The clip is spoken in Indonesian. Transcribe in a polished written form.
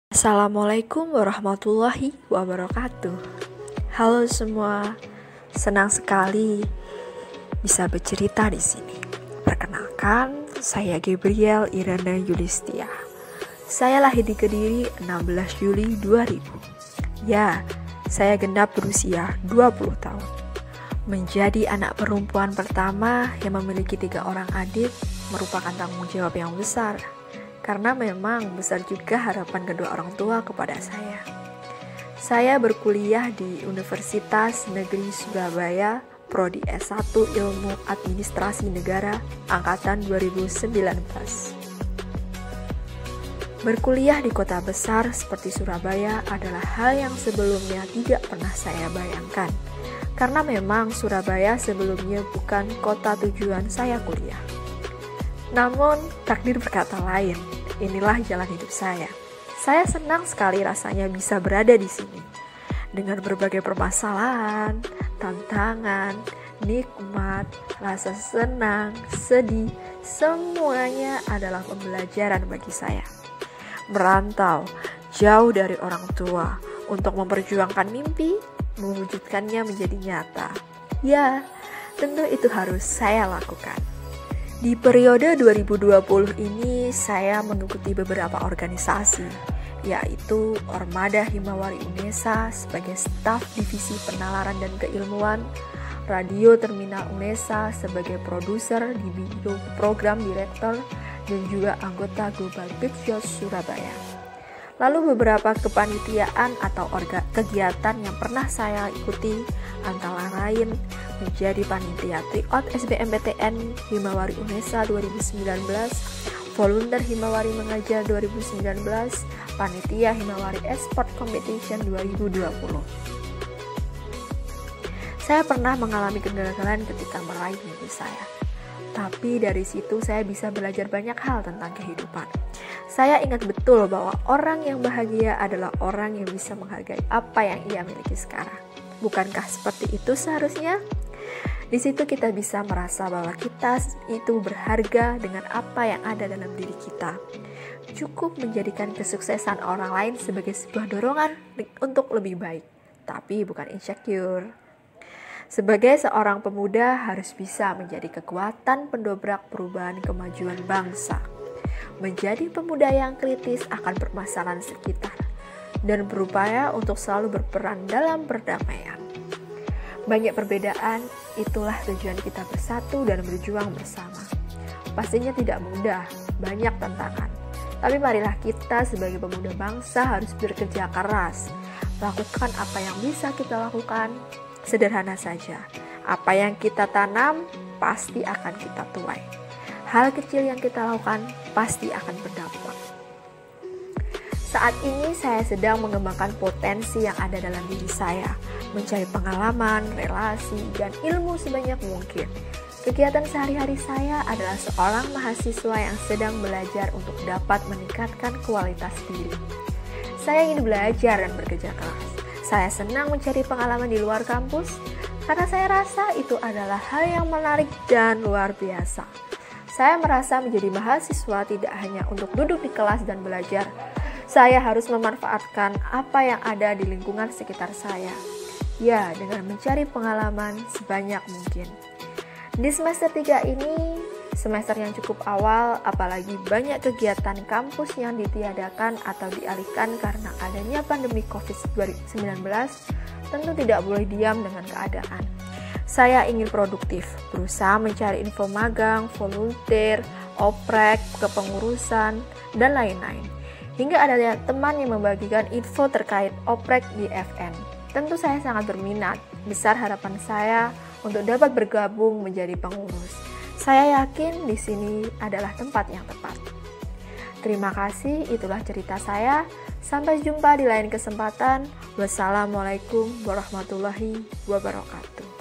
Assalamualaikum warahmatullahi wabarakatuh. Halo semua, senang sekali bisa bercerita di sini. Perkenalkan, saya Gabriel Irana Yulistia. Saya lahir di Kediri 16 Juli 2000. Ya, saya genap berusia 20 tahun. Menjadi anak perempuan pertama yang memiliki 3 orang adik merupakan tanggung jawab yang besar. Karena memang besar juga harapan kedua orang tua kepada saya. Saya berkuliah di Universitas Negeri Surabaya, Prodi S1 Ilmu Administrasi Negara, Angkatan 2019. Berkuliah di kota besar seperti Surabaya adalah hal yang sebelumnya tidak pernah saya bayangkan. Karena memang Surabaya sebelumnya bukan kota tujuan saya kuliah. Namun, takdir berkata lain. Inilah jalan hidup saya. Saya senang sekali rasanya bisa berada di sini. Dengan berbagai permasalahan, tantangan, nikmat, rasa senang, sedih, semuanya adalah pembelajaran bagi saya. Merantau, jauh dari orang tua, untuk memperjuangkan mimpi, mewujudkannya menjadi nyata. Ya, tentu itu harus saya lakukan. Di periode 2020 ini, saya mengikuti beberapa organisasi, yaitu Ormada Himawari Unesa sebagai staf divisi penalaran dan keilmuan, Radio Terminal Unesa sebagai produser di bidang program direktur, dan juga anggota Global Pictures Surabaya. Lalu beberapa kepanitiaan atau kegiatan yang pernah saya ikuti antara lain menjadi panitia Tryout SBMPTN Himawari Unesa 2019, volunteer Himawari Mengajar 2019, panitia Himawari Esport Competition 2020. Saya pernah mengalami kegagalan ketika meraih mimpi saya. Tapi dari situ saya bisa belajar banyak hal tentang kehidupan. Saya ingat betul bahwa orang yang bahagia adalah orang yang bisa menghargai apa yang ia miliki sekarang. Bukankah seperti itu seharusnya? Di situ kita bisa merasa bahwa kita itu berharga dengan apa yang ada dalam diri kita. Cukup menjadikan kesuksesan orang lain sebagai sebuah dorongan untuk lebih baik, tapi bukan insecure. Sebagai seorang pemuda harus bisa menjadi kekuatan pendobrak perubahan kemajuan bangsa. Menjadi pemuda yang kritis akan permasalahan sekitar dan berupaya untuk selalu berperan dalam perdamaian. Banyak perbedaan, itulah tujuan kita bersatu dan berjuang bersama. Pastinya tidak mudah, banyak tantangan. Tapi marilah kita sebagai pemuda bangsa harus bekerja keras. Lakukan apa yang bisa kita lakukan. Sederhana saja, apa yang kita tanam pasti akan kita tuai. Hal kecil yang kita lakukan pasti akan berdampak. Saat ini saya sedang mengembangkan potensi yang ada dalam diri saya, mencari pengalaman, relasi, dan ilmu sebanyak mungkin. Kegiatan sehari-hari saya adalah seorang mahasiswa yang sedang belajar untuk dapat meningkatkan kualitas diri. Saya ingin belajar dan bekerja keras. Saya senang mencari pengalaman di luar kampus, karena saya rasa itu adalah hal yang menarik dan luar biasa. Saya merasa menjadi mahasiswa tidak hanya untuk duduk di kelas dan belajar. Saya harus memanfaatkan apa yang ada di lingkungan sekitar saya. Ya, dengan mencari pengalaman sebanyak mungkin. Di semester 3 ini, semester yang cukup awal, apalagi banyak kegiatan kampus yang ditiadakan atau dialihkan karena adanya pandemi COVID-19, tentu tidak boleh diam dengan keadaan. Saya ingin produktif, berusaha mencari info magang, volunteer, oprek, kepengurusan, dan lain-lain. Hingga ada teman yang membagikan info terkait oprek di FN. Tentu saya sangat berminat, besar harapan saya untuk dapat bergabung menjadi pengurus. Saya yakin di sini adalah tempat yang tepat. Terima kasih, itulah cerita saya. Sampai jumpa di lain kesempatan. Wassalamualaikum warahmatullahi wabarakatuh.